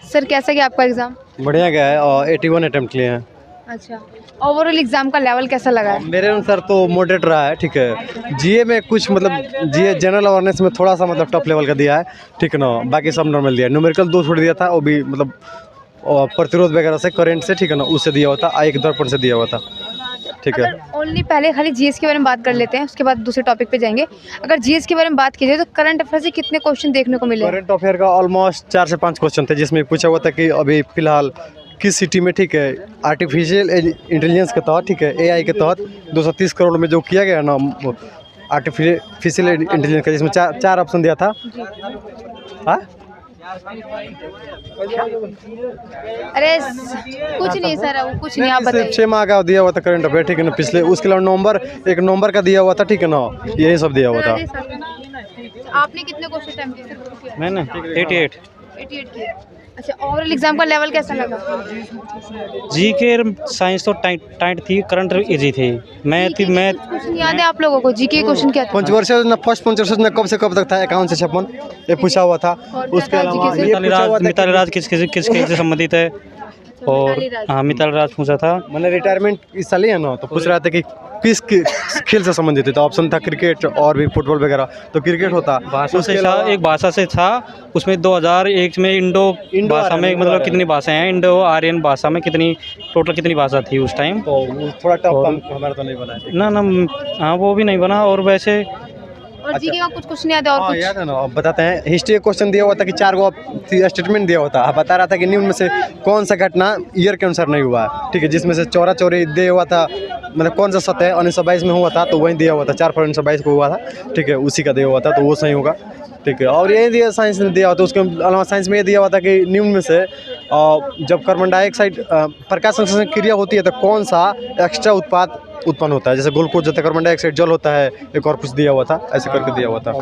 Sir कैसा गया आपका एग्ज़ाम? बढ़िया गया है और 81 अटेम्प्ट लिए हैं। अच्छा, ओवरऑल एग्ज़ाम का लेवल कैसा लगा है? मेरे अनुसार तो मॉडरेट रहा है, ठीक है। जीए में कुछ मतलब जीए जनरल अवेयरनेस में थोड़ा सा मतलब टॉप लेवल का दिया है, ठीक है ना। बाकी सब नॉर्मल दिया है। न्यूमेरिकल 2 छोड़ दिया था, वो भी मतलब प्रतिरोध वगैरह से, करंट से, ठीक है ना, उससे दिया हुआ था। एक दर्पण से दिया हुआ था, ठीक है। अगर ओनली पहले खाली जीएस के बारे में बात कर लेते हैं, उसके बाद दूसरे टॉपिक पे जाएंगे। अगर जीएस के बारे में बात की जाए तो करंट अफेयर से कितने क्वेश्चन देखने को मिले? करंट अफेयर का ऑलमोस्ट 4 से 5 क्वेश्चन थे, जिसमें पूछा हुआ था कि अभी फिलहाल किस सिटी में, ठीक है, आर्टिफिशियल इंटेलिजेंस के तहत, ठीक है, एआई के तहत 230 करोड़ में जो किया गया ना आर्टिफिशियल इंटेलिजेंस का, जिसमें चार ऑप्शन दिया था। हाँ, अरे कुछ नहीं सर, वो कुछ नहीं, आप बताइए। 6 माह का दिया हुआ था करंट अफेयर, ठीक है ना। पिछले उसके अलावा एक नवंबर का दिया हुआ था, ठीक है ना। यही सब दिया हुआ था। आपने कितने क्वेश्चन अटेम्प्ट किए सर? मैंने 88 किए। अच्छा, ओवरऑल एग्जाम का लेवल कैसा लगा? जी के साइंस तो टाइट थी, करंट इजी थी। मैथ कुछ नहीं याद है आप लोगों को? जीके क्वेश्चन क्या था? पंचवर्षीय ना, फर्स्ट पंचवर्षीय ना, कब से कब तक था? 51 से 56 ये पूछा हुआ था। उसके अलावा मिताली राज किस खेल से संबंधित है, और हाँ मिताली राज पूछा था। मैंने रिटायरमेंट इस साल ही है ना, तो पूछ रहा था कि किस खेल से संबंधित है। तो ऑप्शन था क्रिकेट और भी फुटबॉल वगैरह, तो क्रिकेट होता। भाषा से था, एक भाषा से था उसमें 2001 में इंडो भाषा में मतलब कितनी भाषाएं हैं, इंडो आर्यन भाषा में टोटल कितनी भाषा थी उस टाइम। तो थोड़ा टफ हमारा तो नहीं बना है ना। हाँ वो भी नहीं बना। और वैसे और जीके का कुछ क्वेश्चन याद है? और कुछ याद है ना, अब बताते हैं। हिस्ट्री का क्वेश्चन दिया हुआ था कि 4 गो स्टेटमेंट दिया हुआ था। अब बता रहा था कि निम्न में से कौन सा घटना ईयर के अनुसार नहीं हुआ है, ठीक है। जिसमें से चौरा चौरी दिया हुआ था, मतलब कौन सा सत्य 1922 में हुआ था, तो वही दिया हुआ था। 4 फरवरी 1922 को हुआ था, ठीक है, उसी का दिया हुआ था, तो वो सही होगा, ठीक है। और यही दिया साइंस में दिया हुआ था। उसके अलावा साइंस में ये दिया हुआ था कि निम्न में से जब कार्बन डाइऑक्साइड प्रकाश संश्लेषण क्रिया होती है तो कौन सा एक्स्ट्रा उत्पाद उत्पन्न होता है। जैसे ग्लूकोज जैसे कार्बन डाइऑक्साइड जल होता है, एक और कुछ दिया हुआ था, ऐसे करके दिया हुआ था।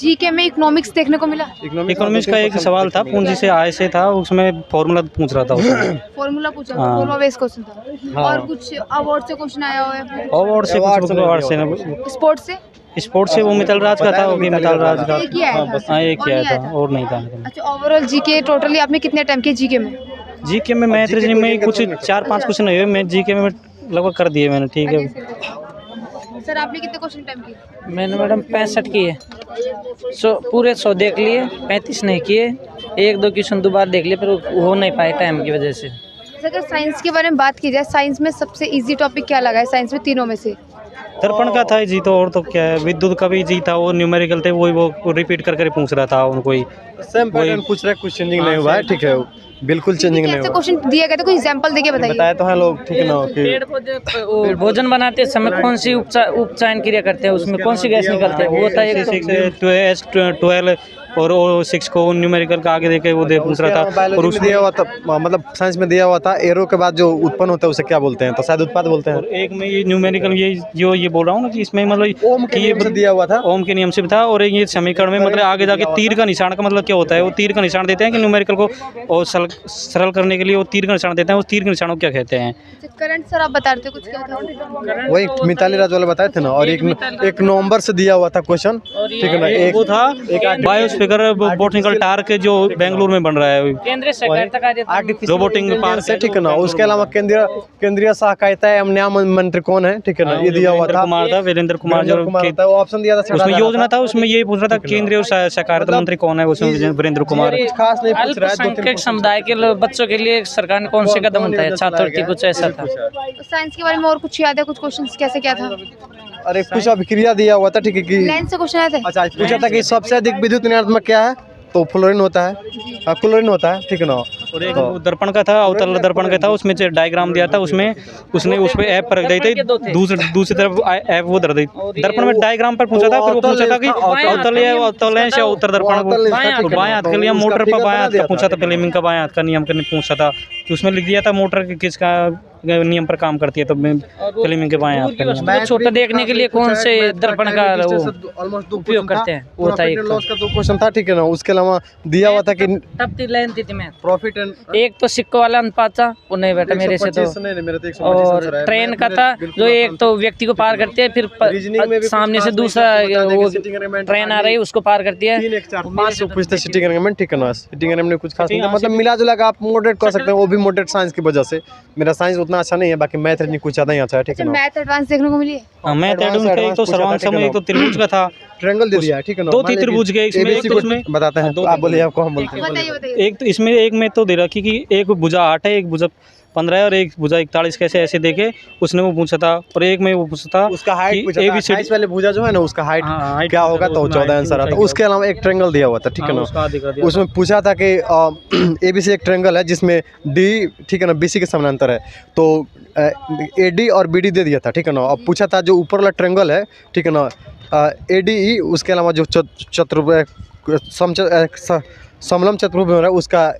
जीके में इकोनॉमिक्स देखने को मिला? इकोनॉमिक्स का एक सवाल था, पूंजी से आय से था, उसमें फॉर्मूला पूछ रहा था उसमें। फॉर्मूला पूछा, फॉर्मूला बेस्ड क्वेश्चन था। और कुछ अवार्ड से क्वेश्चन आया हुआ है? अवार्ड से स्पोर्ट्स से वो मिताल राज का था, वो भी मिताल राज का। एक ही आया था? हाँ एक ही आया था, और नहीं था। अच्छा, ओवरऑल जीके टोटली आपने कितने अटेम्प्ट किए जीके में? जीके में मैथ रीजनिंग में कुछ 4-5 क्वेश्चन हुए, मैं जीके में लगभग कर दिए मैंने, ठीक है। सर आपने कितने क्वेश्चन अटेम्प्ट किए? मैंने मैडम 65 किए। पूरे 100 देख लिए, 35 नहीं किए। 1-2 क्वेश्चन दोबारा देख लिए, पर हो नहीं पाए टाइम की वजह से। अगर साइंस के बारे में बात की जाए, साइंस में सबसे इजी टॉपिक क्या लगा है साइंस में तीनों में से? दर्पण का था जी, तो और तो क्या है, विद्युत का भी जी था, वो न्यूमेरिकल थे, वो रिपीट करके पूछ रहा था उनको ही। सेम पैटर्न पूछ रहा है, कुछ चेंजिंग नहीं हुआ है, ठीक है, बिल्कुल चेंजिंग नहीं हुआ। क्वेश्चन दिया गया था, कोई एग्जांपल देके बताइए। बताया तो है लोग, ठीक है ना, कि पेड़ पौधे भोजन बनाते समय कौन सी उपचायन क्रिया करते हैं, उसमें कौन सी गैस निकलती है, वो था एक 12 और 6 को न्यूमेरिकल का आगे देके वो पूछ रहा था। और उसमें दिया हुआ था, मतलब साइंस में दिया हुआ था, एरो के बाद जो उत्पन्न होता है उसे क्या बोलते हैं, तो शायद उत्पाद बोलते हैं। और एक में ये न्यूमेरिकल ये बोल रहा हूँ ना कि इसमें मतलब ओम के नियम से दिया हुआ था, ओम के नियम से था। और ये समीकरण में मतलब आगे जाके तीर का निशान का मतलब क्या होता है, वो तीर का निशान देते हैं कि न्यूमेरिकल को और सरल करने के लिए वो तीर का निशान देते हैं, वो तीर के निशानों को क्या कहते हैं। करंट सर आप बता रहे थे कुछ, क्या था? वही मिताली राज वाले बताए थे ना। और एक नवंबर से दिया हुआ था क्वेश्चन, ठीक है ना। एक वो था बायोस्फीयर बोटनिकल टार्क जो बेंगलुरु में बन रहा है, केंद्रीय सहकारिता रोबोटिंग पार्क से, ठीक है ना। उसके अलावा केंद्रीय सहकारिता एवं न्याय मंत्री कौन है, ठीक है ना, ये दिया हुआ था। वीरेंद्र कुमार जो ऑप्शन दिया था, उसमें योजना था, उसमें यही पूछ रहा था केंद्रीय सहकारिता मंत्री कौन है, उसमें वीरेंद्र कुमार। खास नहीं पूछ रहा है। अल्पसंख्यक समुदाय के बच्चों के लिए सरकार ने कौन से कदम उठाए, छात्रवृत्ति कुछ ऐसा था। साइंस के बारे में और कुछ याद है? कुछ क्वेश्चंस कैसे क्या था? अरे कुछ अभिक्रिया दिया हुआ था, ठीक है, कि लाइन से क्वेश्चन आए थे। अच्छा, पूछा था कि सबसे अधिक विद्युत ऋणात्मक क्या है, तो फ्लोरीन होता है, क्लोरीन होता है, ठीक है ना। और एक दर्पण का था, अवतल दर्पण का था, उसमें डायग्राम दिया था, उसमें उसने उस पे ऐप पर रख दी थी, दूसरी तरफ ऐप वो धर दी। दर्पण में डायग्राम पर पूछा था, फिर वो पूछा था कि अवतल है या उत्तर दर्पण, बाएं हाथ के लिए मोटर पर बाएं हाथ का पूछा था, फ्लेमिंग का बाएं हाथ का नियम करने पूछा था। तो उसमें लिख दिया था मोटर किसका नियम पर काम करती है, तो मैं क्लेमिंग के बाएं आप करना। छोटा देखने के लिए कौन से दर्पण का वो उपयोग करते हैं, वो था एक लॉस का 2 क्वेश्चन था, ठीक है ना। उसके अलावा दिया हुआ था कि तब ती लाइन थी मैं प्रॉफिट एंड एक तो सिक्को वाला अनुपात था, वो नहीं बेटा मेरे से तो, मेरे तो 125 और आंसर है। ट्रेन का था जो एक तो व्यक्ति को पार करती है, फिर रीजनिंग में भी सामने से कुछ दूसरा खास नहीं था, वो सिटिंग अरेंजमेंट ट्रेन आ रही है उसको पार करती है। 3 1 4 5 पूछते सिटिंग अरेंजमेंट, ठीक है ना। सिटिंग अरेंजमेंट में कुछ खास नहीं था, मतलब मिला जुला का आप मॉडरेट कर सकते हैं, वो भी मॉडरेट साइंस की वजह से। मेरा साइंस उतना अच्छा नहीं है, बाकी मैथ रीजनिंग कुछ ज्यादा ही अच्छा है, ठीक है ना। मैथ एडवांस देखने को मिली है। हाँ, मैं एक तो सर्वांग समय, एक तो त्रिभुज का था, ट्रायंगल दे दिया है, ठीक है ना। 2 त्रिभुज के इसमें, एक तो इसमें बताते हैं, आप बोलिए आपको हम बोलते हैं। बताइए एक तो इसमें एक में तो दे रखी कि एक भुजा 8 है, एक भुजा 15 है और एक भुजा 41, कैसे ऐसे देके उसने वो पूछा था। और एक में वो पूछा था उसका हाइट पूछा था, ABCD 28 वाले भुजा जो है ना, उसका हाइट हाइट क्या होगा, तो 14 आंसर आता। उसके अलावा एक ट्रायंगल दिया हुआ था, ठीक है ना। उसमें पूछा था कि ABC एक ट्रायंगल है जिसमें D, ठीक है ना, BC के समानांतर है, तो AD और BD दे दिया था, ठीक है ना। अब पूछा था जो ऊपर वाला ट्रायंगल है, ठीक है ना, ADE, उसके अलावा जो समलम चतुर्भुज है उसका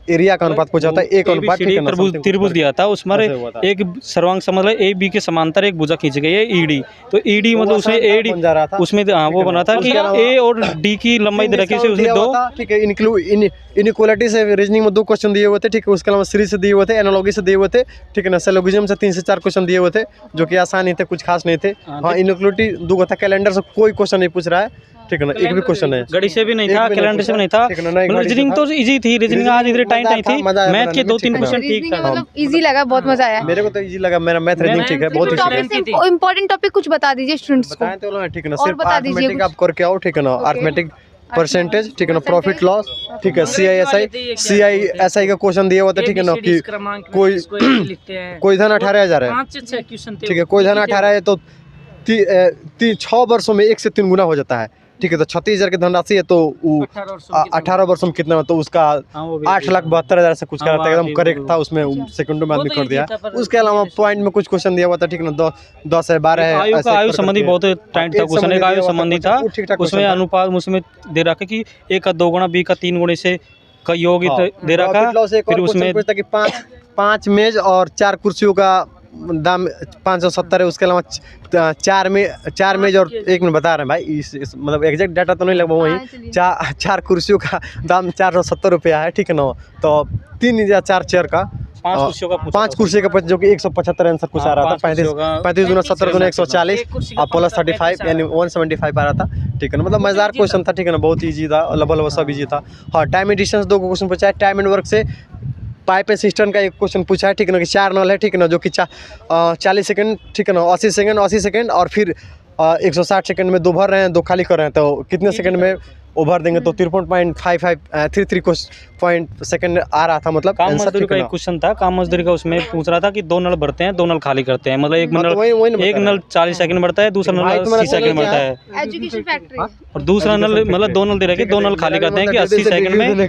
एरिया का अनुपात पूछा था, एक अनुपात, ठीक है ना। त्रिभुज दिया था उसमें, एक सर्वांग मतलब AB के समांतर एक भुजा खींच गई है ED, तो ED मतलब उसमें AD उसमें वो बना था कि A और D की लंबाई दे रखी है, उसमें 2, ठीक है। इनइक्वालिटी से रीजनिंग में 2 क्वेश्चन दिए हुए थे, ठीक है। उसके अलावा सीरीज से दिए हुए थे, एनालॉजी से दिए हुए थे, ठीक है ना। सिलोगिज्म से 3 से 4 क्वेश्चन दिए हुए थे, जो कि आसान ही थे, कुछ खास नहीं थे। हाँ, इनइक्वालिटी 2 था। कैलेंडर से कोई क्वेश्चन नहीं पूछ रहा है, ठीक है ना, एक भी क्वेश्चन है। गणित से भी नहीं था, कैलेंडर से भी नहीं था, रीजनिंग तो इजी थी, रीजनिंग आज इधर टाइम नहीं थी, मैथ के 2-3 क्वेश्चन ठीक था। मतलब इजी लगा, बहुत मजा आया। मेरे को तो इजी लगा, मेरा मैथ रीजनिंग ठीक है, बहुत ही ठीक है। इंपॉर्टेंट टॉपिक कुछ बता दीजिए स्टूडेंट्स को। बताएं तो ठीक है ना, और सिर्फ बता दीजिए अर्थमेटिक आप करके आओ, ठीक है ना। अर्थमेटिक परसेंटेज, ठीक है ना, प्रॉफिट लॉस, ठीक है। CISI का क्वेश्चन दिया हुआ था, ठीक है ना, कि कोई धन 18,000 है, ठीक है। कोई धन 18 है तो 6 वर्षों में 1 से 3 गुना हो जाता है, ठीक है। तो 36,000 की धनराशि है, तो 18 वर्षों में कितना, तो उसका 8,72,000 से कुछ करा था, एकदम करेक्ट था, उसमें सेकंडों में आदमी कर दिया। उसके अलावा पॉइंट में कुछ क्वेश्चन दिया हुआ था, ठीक है ना, 10 है, 12 है, आयु संबंधी बहुत टाइट था क्वेश्चन, एक आयु संबंधी था, उसमें अनुपात उसमें दे रखा कि A का 2 गुना, B का 3 गुणे से का योग दे रखा। फिर उसमें 5 मेज और 4 कुर्सियों का दाम 570 है। उसके अलावा 4 मेज और 1 मिनट बता रहे हैं भाई, मतलब एग्जैक्ट डाटा तो नहीं लगभग वही, 4 कुर्सियों का दाम 470 रुपया है, ठीक है ना। तो 3 या 4 चेयर का 5 कुर्सी का जो कि 175 आंसर कुछ आ रहा था। 35 गुना 17 गुना 140 और प्लस 35 यानी 175 आ रहा था, ठीक है ना। मतलब मजेदार क्वेश्चन था, ठीक है ना, बहुत ईजी था, लगभग सब ईजी था। हाँ, टाइम एंड डिस्टेंस 2 क्वेश्चन पूछा है। टाइम एंड वर्क से पाइप एंड सिस्टम का एक क्वेश्चन पूछा है, ठीक है ना, कि 4 नल है, ठीक है ना, जो कि 40 सेकंड, ठीक है ना, 80 सेकंड और फिर 160 सेकंड में 2 भर रहे हैं, 2 खाली कर रहे हैं, तो कितने सेकंड में ओवर देंगे, तो 53.55 सेकंड आ रहा था। मतलब काम मजदूरी का एक क्वेश्चन था, काम मजदूरी का, उसमें पूछ रहा था कि 2 नल भरते हैं, 2 नल खाली करते हैं, मतलब एक नल 40 सेकंड भरता है, दूसरा नल 80 सेकंड भरता है, एजुकेशन फैक्ट्री और दूसरा नल मतलब 2 नल दे रखे, 2 नल खाली करते हैं कि 80 सेकंड में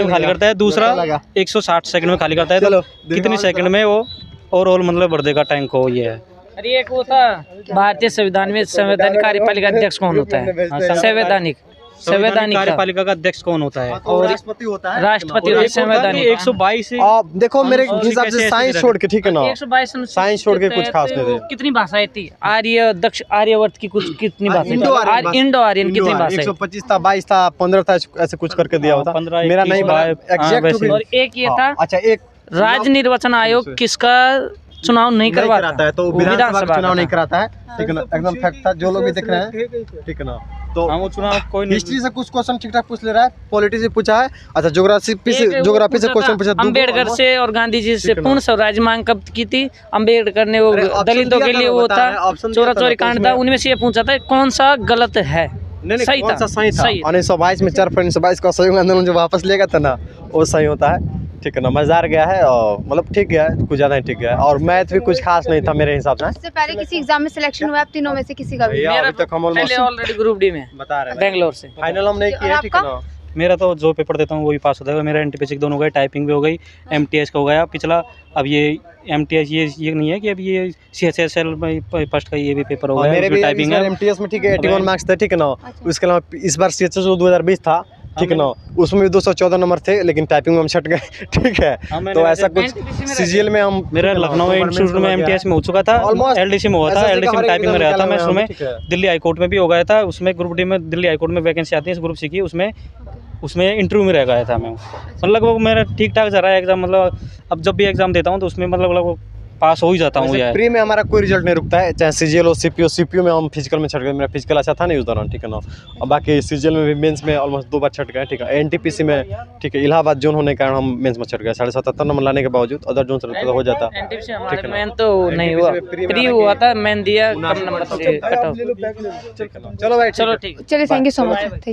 खाली करता है, दूसरा 160 सेकंड में खाली करता है, तो कितने सेकंड में वो ओवरऑल मतलब भर देगा टैंक को, ये है। अरे एक वो था भारतीय संविधान में संवैधानिक कार्यपालिका अध्यक्ष कौन होता है? संवैधानिक कार्यपालिका का अध्यक्ष कौन होता है? और राष्ट्रपति होता है, राष्ट्रपति और संवैधानिक 122 देखो मेरे हिसाब से साइंस छोड़ के, ठीक है ना, 122 साइंस छोड़ के कुछ खास नहीं थे। कितनी भाषाएं थी? आर्य दक्ष आर्यवर्त की कुछ कितनी भाषाएं? इंडो आर्यन कितनी भाषाएं? 125 था, 22 था, 15 था, ऐसे कुछ करके दिया होता। मेरा नहीं एग्जैक्ट। और एक ये था, अच्छा, एक राज्य निर्वाचन आयोग किसका चुनाव नहीं करवाता है, तो विधानसभा चुनाव नहीं कराता है, ठीक है ना, एकदम फैक्ट था। जो लोग भी देख रहे हैं, ठीक है ना, तो वो चुनाव कोई हिस्ट्री से कुछ क्वेश्चन ठीक ठाक पूछ ले रहा है, पॉलिटी से पूछा है। अच्छा, ज्योग्राफी से क्वेश्चन पूछा, अम्बेडकर से और गांधी जी से पूर्ण स्वराज मांग कब की थी? अम्बेडकर ने वो दलितों के लिए वो था, चोरा चोरी कांड था, उनमें से ये पूछा था कौन सा गलत है? सही था, सही था। 1922 में 4 फरवरी 1922 का असहयोग आंदोलन जो वापस लेगा था ना, वो सही होता है, ठीक है ना। मजेदार गया है, और मतलब ठीक गया है, कुछ ज्यादा नहीं ठीक गया है, और मैथ भी कुछ खास नहीं था मेरे हिसाब से। इससे पहले किसी एग्जाम में सिलेक्शन हुआ आप तीनों में से किसी का भी? अभी तक हम ऑलरेडी ग्रुप डी में बता रहे हैं, बेंगलोर से फाइनल हम नहीं किया, ठीक है ना। मेरा तो जो पेपर देता हूँ वही पास होता है, मेरा एनटीपीसी दोनों हो गए, टाइपिंग भी हो गई, MTS का हो गया पिछला। अब ये MTS ये नहीं है कि अब ये CHSL में फर्स्ट का ये भी पेपर हो गया, मेरे भी टाइपिंग है। MTS में ठीक है 81 मार्क्स थे, ठीक है ना। उसके अलावा इस बार CHSL 2020 था, ठीक है ना, उसमें भी 214 नंबर थे लेकिन टाइपिंग में हम छट गए। ठीक है, तो ऐसा कुछ सीजीएल में हम मेरा लखनऊ इंस्टीट्यूट में एमटीएस में हो चुका था, Almost एलडीसी में हुआ था, ऐसा एलडीसी में हर टाइपिंग में exam रहा था मैं निकाला शुरू में, ठीक है। दिल्ली हाई कोर्ट में भी हो गया था, उसमें ग्रुप डी में दिल्ली हाई कोर्ट में वैकेंसी आती है, इस ग्रुप सी की, उसमें इंटरव्यू में रह गया था मैं। मतलब वो मेरा ठीक ठाक जा रहा है एग्जाम, मतलब अब जब भी एग्जाम देता हूँ तो उसमें मतलब पास हो ही जाता हूँ यार। प्री में हमारा कोई रिजल्ट नहीं रुकता है, चाहे सीजीएल हो सीपीयू में हम फिजिकल में छट गए, मेरा फिजिकल अच्छा था नहीं उस दौरान, ठीक है ना। और बाकी सीजीएल में भी मेंस में ऑलमोस्ट 2 बार छट गए, ठीक है। एनटीपीसी में ठीक है, इलाहाबाद जोन होने के कारण हम मेंस में छट गए, 77.5 नंबर लाने के बावजूद अदर जोन से रहता तो हो जाता। एनटीपीसी हमारे मेन तो नहीं हुआ, प्री हुआ था, मेन दिया कम नंबर से कट ऑफ। चलो भाई, चलो ठीक है। चलिए, thank you so much, thank you.